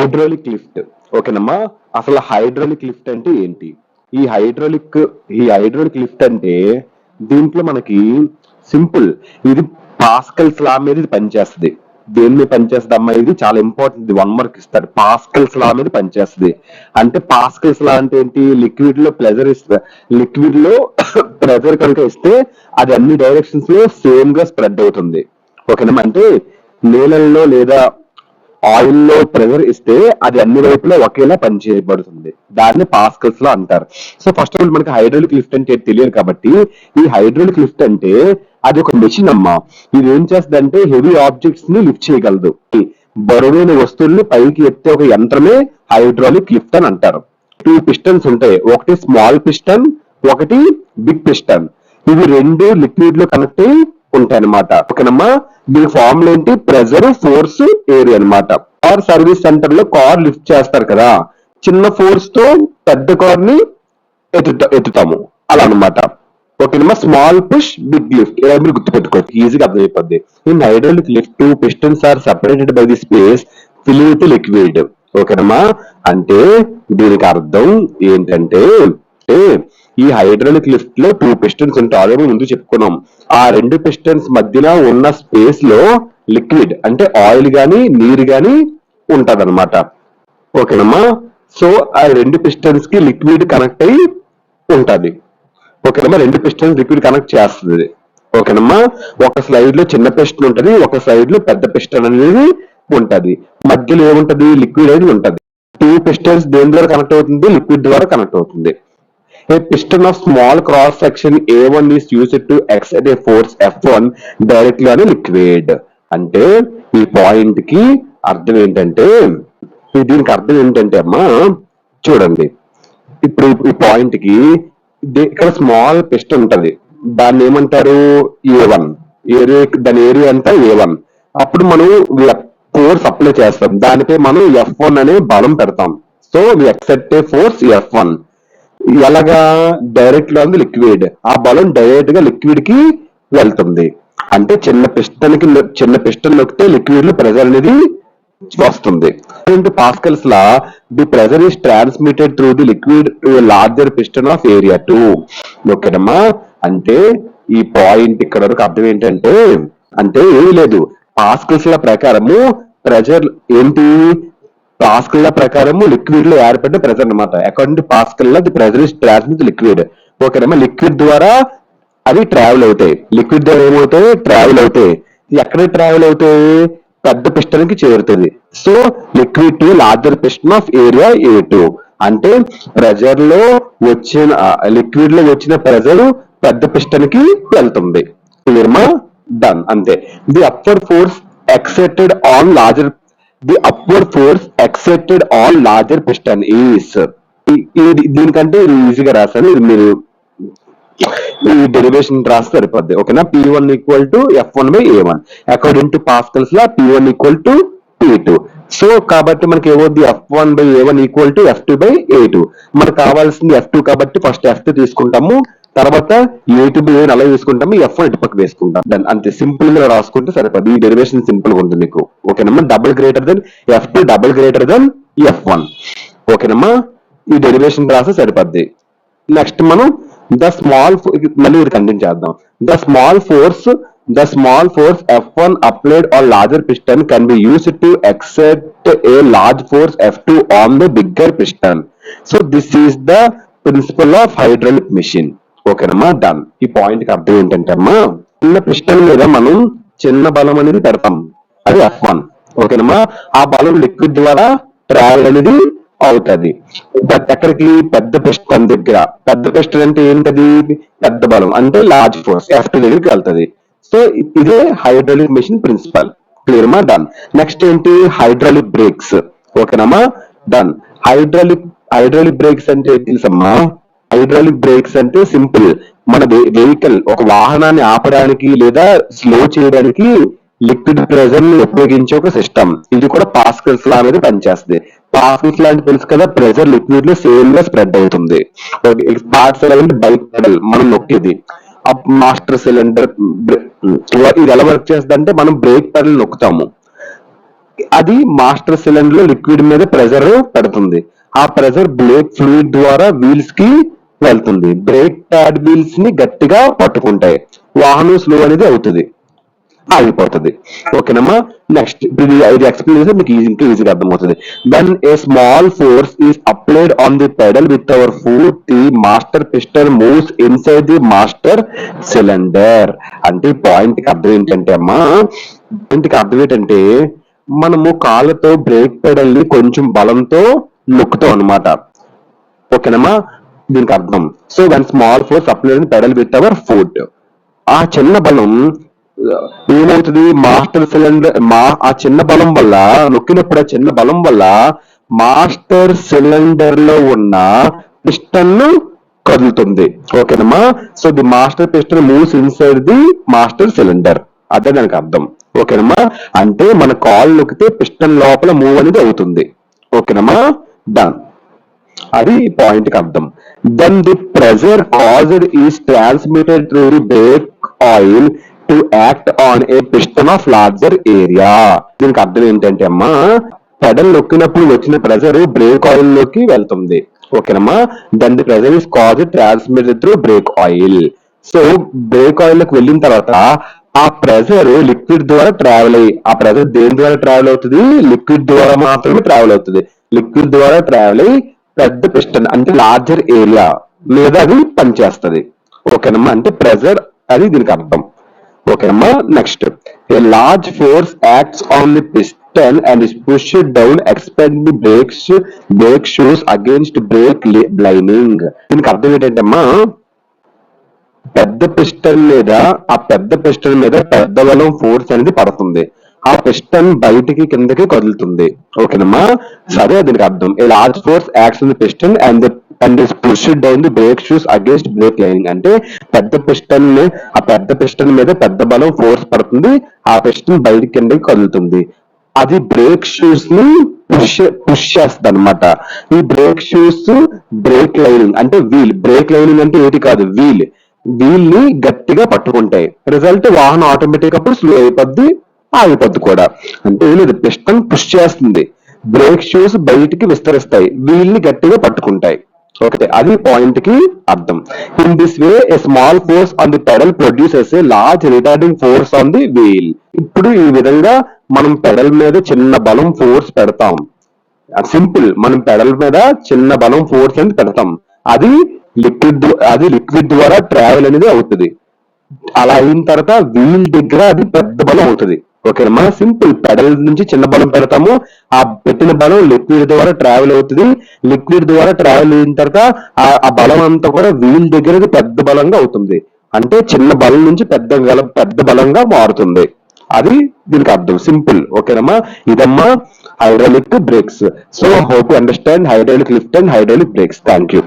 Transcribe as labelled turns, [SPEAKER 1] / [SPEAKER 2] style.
[SPEAKER 1] Hydraulic lift. ఓకేనమ్మా, అసలు hydraulic lift అంటే ఏంటి? ఈ హైడ్రాలిక్ లిఫ్ట్ అంటే దీంట్లో మనకి సింపుల్, ఇది పాస్కల్స్ లా మీద ఇది పనిచేస్తుంది. దేని మీద పనిచేస్తుంది అమ్మా? ఇది చాలా ఇంపార్టెంట్, 1 మార్క్ ఇస్తాడు. పాస్కల్స్ లా మీద పనిచేస్తుంది. అంటే పాస్కల్స్ లా అంటే ఏంటి? లిక్విడ్ లో ప్రెజర్ ఇస్తే, లిక్విడ్ లో ప్రెజర్ కనుక ఇస్తే అది అన్ని డైరెక్షన్స్ లో సేమ్ గా స్ప్రెడ్ అవుతుంది. ఓకేనమ్మా, అంటే నీళ్ళల్లో లేదా ఆయిల్ లో ప్రెజర్ ఇస్తే అది అన్ని వైపులా ఒకేలా పనిచేయబడుతుంది. దాన్ని పాస్కల్స్ లో అంటారు. సో ఫస్ట్ ఆఫ్ ఆల్ మనకి హైడ్రాలిక్ లిఫ్ట్ అంటే తెలియదు కాబట్టి, ఈ హైడ్రాలిక్ లిఫ్ట్ అంటే అది ఒక మెషిన్ అమ్మా. ఇది ఏం చేస్తుంది అంటే హెవీ ఆబ్జెక్ట్స్ ని లిఫ్ట్ చేయగలదు. బరువైన వస్తువుల్ని పైకి ఎత్తే ఒక యంత్రమే హైడ్రాలిక్ లిఫ్ట్ అని అంటారు. 2 పిస్టన్స్ ఉంటాయి, ఒకటి స్మాల్ పిస్టన్, ఒకటి బిగ్ పిస్టన్. ఇవి రెండు లిక్విడ్ లో కనెక్ట్ అయి ఉంటాయి అనమాట. ఓకేనమ్మా, దీని ఫార్ములా ఏంటి? ప్రెజర్, ఫోర్స్, ఏరియా అనమాట. కార్ సర్వీస్ సెంటర్ లో కార్ లిఫ్ట్ చేస్తారు కదా, చిన్న ఫోర్స్ తో పెద్ద కార్ ని ఎత్తుతాము, అలా అనమాట. ఓకేనమ్మా, స్మాల్ పుష్ బిగ్ లిఫ్ట్, ఇలా మీరు గుర్తుపెట్టుకోవచ్చు, ఈజీగా అర్థమైపోద్ది. In hydraulic lift 2 pistons are separated by the space fill with liquid. ఓకేనమ్మా, అంటే దీనికి అర్థం ఏంటంటే ఈ హైడ్రాలిక్ లిఫ్ట్ లో 2 పిస్టన్స్ ఉంటాయి, ఆల్రెడీ ముందు చెప్పుకున్నాం. ఆ 2 పిస్టన్స్ మధ్యలో ఉన్న స్పేస్ లో లిక్విడ్ అంటే ఆయిల్ గాని నీరు గాని ఉంటదన్నమాట. ఓకేనమ్మా, సో ఆ 2 పిస్టన్స్ కి లిక్విడ్ కనెక్ట్ అయి ఉంటది. ఓకేనమ్మా, 2 పిస్టన్స్ లిక్విడ్ కనెక్ట్ చేస్తుంది. ఓకేనమ్మా, ఒక స్లైడ్ లో చిన్న పిస్టన్ ఉంటది, ఒక స్లైడ్ లో పెద్ద పిస్టన్ అనేది ఉంటది. మధ్యలో ఏముంటది? లిక్విడ్ అనేది ఉంటది. 2 పిస్టన్స్ దేని ద్వారా కనెక్ట్ అవుతుంది? లిక్విడ్ ద్వారా కనెక్ట్ అవుతుంది. A piston of small cross section A1 is used to exert a force F1 directly on a liquid. అంటే ఈ పాయింట్ కి అర్థం ఏంటంటే, దీనికి అర్థం ఏంటంటే అమ్మా చూడండి, ఇప్పుడు ఈ పాయింట్ కి ఇక్కడ స్మాల్ పిస్టన్ ఉంటది, దాన్ని ఏమంటారు? A1. దాని ఏరియా అంతా A1. అప్పుడు మనం ఫోర్స్ అప్లై చేస్తాం, దానిపై మనం F1 అనే బలం పెడతాం. So we except A force F1. ఎలాగా? డైరెక్ట్ గా ఉంది లిక్విడ్, ఆ బలం డైరెక్ట్ గా లిక్విడ్ కి వెళ్తుంది. అంటే చిన్న పిస్టన్ నొక్కితే లిక్విడ్ లో ప్రెజర్ అనేది వస్తుంది. Pascal's law the pressure is transmitted through the liquid to larger piston of area 2. ఓకేనమ్మా, అంటే ఈ పాయింట్ ఇక్కడ వరకు అర్థం ఏంటంటే, అంటే ఏమీ లేదు, పాస్కల్స్ ల ప్రకారము ప్రెజర్ ఏంటి? పాస్కల్ లా ప్రకారము లిక్విడ్ లో ఏర్పడిన ప్రెజర్ అనమాట. According to pascal law the pressure is transmit liquid. ఓకేనమ్మా, లిక్విడ్ ద్వారా అవి ట్రావెల్ అవుతాయి. లిక్విడ్ ద్వారా ఏమవుతాయి? ట్రావెల్ అవుతాయి. ఎక్కడ ట్రావెల్ అవుతాయి? పెద్ద పిస్టన్ కి చేరుతుంది. So liquid to larger piston of area A2. అంటే ప్రెజర్ లో వచ్చిన లిక్విడ్ లో వచ్చిన ప్రెజర్ పెద్ద పిస్టన్ కి వెళ్తుంది. క్లియర్మా? డన్, అంతే. The upward force accepted on larger the upward force accepted on larger piston is. దీనికంటే ఈజీగా రాశాను, ఇది మీరు ఈ డెరివేషన్ రాస్తే సరిపోద్ది. ఓకేనా, P1 equal to F1 by A1. According to Pascal's law P1 equal to P2. So కాబట్టి మనకి ఏమవుద్ది? F1 by A1 equal to F2 by A2. మనకు కావాల్సింది F2 కాబట్టి ఫస్ట్ F2 తీసుకుంటాము, తర్వాత A2 బై A1 అలా తీసుకుంటాము, F1 ఇటు పక్క వేసుకుంటాం. దాన్ని అంతే సింపుల్ గా రాసుకుంటే సరిపోద్ది. ఈ డెరివేషన్ సింపుల్ గా ఉంటుంది మీకు. ఓకేనమ్మా, double greater than F2 double greater than F1. ఓకేనమ్మా, ఈ డెరివేషన్ రాస్తే సరిపోద్ది. నెక్స్ట్ మనం ద స్మాల్, మళ్ళీ ఇది కంటిన్యూ చేద్దాం. The small force F1 applied on larger piston can be used to exert a large force F2 on the bigger piston. So this is the principle of hydraulic machine. ఓకేనమ్మా, done. ఈ point కి అర్థం ఏంటంటే అమ్మా, చిన్న piston మీద మనం చిన్న బలం అనేది పెడతాం, అది F1. ఓకేనమ్మా, ఆ బలం లిక్విడ్ ద్వారా ట్రావెల్ అనేది అవుతుంది. బట్ ఎక్కడికి? పెద్ద పిస్టన్ దగ్గర. పెద్ద పిస్టన్ అంటే ఏంటది? పెద్ద బలం అంటే లార్జ్ ఫోర్స్ F2 దగ్గరికి వెళ్తుంది. సో ఇదే హైడ్రాలిక్ మెషిన్ ప్రిన్సిపల్. క్లియర్మా? డన్. నెక్స్ట్ ఏంటి? Hydraulic brakes. ఓకేనమ్మా, డన్. హైడ్రాలిక్ బ్రేక్స్ అంటే తెలుసమ్మా? హైడ్రాలిక్ బ్రేక్స్ అంటే సింపుల్, మన వెహికల్ ఒక వాహనాన్ని ఆపడానికి లేదా స్లో చేయడానికి లిక్విడ్ ప్రెజర్ ని ఉపయోగించే ఒక సిస్టమ్. ఇది కూడా పాస్కల్స్ లా అనేది పనిచేస్తుంది. పాస్కల్స్ లా అంటే తెలుసు కదా, ప్రెజర్ లిక్విడ్ లో సేమ్ గా స్ప్రెడ్ అవుతుంది. పార్ట్స్ అంటే బైక్ పెడల్ మనం నొక్కేది, మాస్టర్ సిలిండర్, ఇది ఎలా వర్క్ చేస్తుంది అంటే మనం బ్రేక్ పెడల్ నొక్కుతాము, అది మాస్టర్ సిలిండర్ లో లిక్విడ్ మీద ప్రెషర్ పెడుతుంది. ఆ ప్రెషర్ బ్రేక్ ఫ్లూయిడ్ ద్వారా వీల్స్ కి వెళ్తుంది. బ్రేక్ ప్యాడ్ వీల్స్ ని గట్టిగా పట్టుకుంటాయి. వాహనం స్లో అనేది అవుతుంది, ఆగిపోతుంది. ఓకేనమ్మా. నెక్స్ట్ ఇది ఎక్స్ప్లెయిన్ చేస్తే మీకు ఇంకా ఈజీగా అర్థమవుతుంది. When a small force is applied on the pedal with our foot the master piston moves inside the master cylinder. అంటే పాయింట్ కి అర్థం ఏంటంటే అమ్మా, పాయింట్ కి అర్థం ఏంటంటే మనము కాళ్ళతో బ్రేక్ పెడల్ ని కొంచెం బలంతో నొక్కుతాం అనమాట. ఓకేనమ్మా, దీనికి అర్థం. So when small force applied pedal with our foot, ఆ చిన్న బలం ఏమవుతుంది, మాస్టర్ సిలిండర్ ఆ చిన్న బలం వల్ల నొక్కినప్పుడు ఆ చిన్న బలం వల్ల మాస్టర్ సిలిండర్ లో ఉన్న పిస్టన్ కదులుతుంది. ఓకేనమ్మా. So the master piston moves inside the master cylinder, అదే దానికి అర్థం. ఓకేనమ్మా. అంటే మన కాల్ నొక్కితే పిస్టన్ లోపల మూవ్ అనేది అవుతుంది. ఓకేనమ్మా, డన్. అది పాయింట్ కి అర్థం. Then the pressure caused is transmitted through the brake oil to act on a piston of larger area. దీనికి అర్థం ఏంటంటే అమ్మా, పెడల్ నొక్కినప్పుడు వచ్చిన ప్రెషర్ బ్రేక్ ఆయిల్ లోకి వెళ్తుంది. ఓకేనమ్మా. Then the pressure is caused transmitted through brake oil. So brake oil లోకి వెళ్ళిన తర్వాత ఆ ప్రెషర్ లిక్విడ్ ద్వారా ట్రావెల్ అయ్యి, ఆ ప్రెషర్ దేని ద్వారా ట్రావెల్ అవుతుంది, లిక్విడ్ ద్వారా మాత్రమే ట్రావెల్ అవుతుంది. లిక్విడ్ ద్వారా ట్రావెల్ అయ్యి పెద్ద పిస్టన్ అంటే లార్జర్ ఏరియా మీద అది పనిచేస్తుంది. ఓకేనమ్మా. అంటే ప్రెషర్ అది దీనికి అర్థం. ఓకేనమ్మా. Next, a large force acts on the piston and is pushed down expand the brake shoes against brake lining. దీనికి అర్థం ఏంటంటే అమ్మా, పెద్ద పిస్టన్ మీద పెద్ద బలం ఫోర్స్ అనేది పడుతుంది. ఆ పిస్టన్ బయటికి కిందకి కదులుతుంది. ఓకేనమ్మా. సరే, దీనికి అర్థం. ఏ large force acts on the piston and is pushed down the brake shoes against brake lining. అంటే ఆ పెద్ద పిస్టన్ మీద పెద్ద బలం ఫోర్స్ పడుతుంది, ఆ పిస్టన్ బయటికి కిందకి కదులుతుంది. అది బ్రేక్ షూస్ ని పుష్ చేస్తుంది అనమాట. ఈ బ్రేక్ షూస్ బ్రేక్ లైనింగ్ అంటే వీల్, బ్రేక్ లైనింగ్ అంటే ఏటి కాదు, వీల్ ని గట్టిగా పట్టుకుంటాయి. రిజల్ట్ వాహనం ఆటోమేటిక్ అప్పుడు స్లో అయిపోద్ది, ఆగిపోద్ది కూడా. అంటే ఏం లేదు, పిస్టన్ పుష్ చేస్తుంది, బ్రేక్ షూస్ బయటికి విస్తరిస్తాయి, వీల్ ని గట్టిగా పట్టుకుంటాయి. ఓకే, అది పాయింట్ కి అర్థం. In this way a small force on the pedal produces a large retarding force on the wheel. ఇప్పుడు ఈ విధంగా మనం పెడల్ మీద చిన్న బలం ఫోర్స్ పెడతాం. సింపుల్, మనం పెడల్ మీద చిన్న బలం ఫోర్స్ అనేది పెడతాం. అది లిక్విడ్ ద్వారా ట్రావెల్ అనేది అవుతుంది. అలా అయిన తర్వాత వీల్ దగ్గర అది పెద్ద బలం అవుతుంది. ఓకేనమ్మా. సింపుల్, పెడల్ నుంచి చిన్న బలం పెడతాము, ఆ పెట్టిన బలం లిక్విడ్ ద్వారా ట్రావెల్ అవుతుంది. లిక్విడ్ ద్వారా ట్రావెల్ అయిన తర్వాత ఆ బలం అంతా కూడా వీల్ దగ్గర పెద్ద బలంగా అవుతుంది. అంటే చిన్న బలం నుంచి పెద్ద బలంగా మారుతుంది. అది దీనికి అర్థం. సింపుల్. ఓకేనమ్మా. ఇదమ్మా hydraulic brakes. So hope you understand hydraulic lift and hydraulic brakes. Thank you.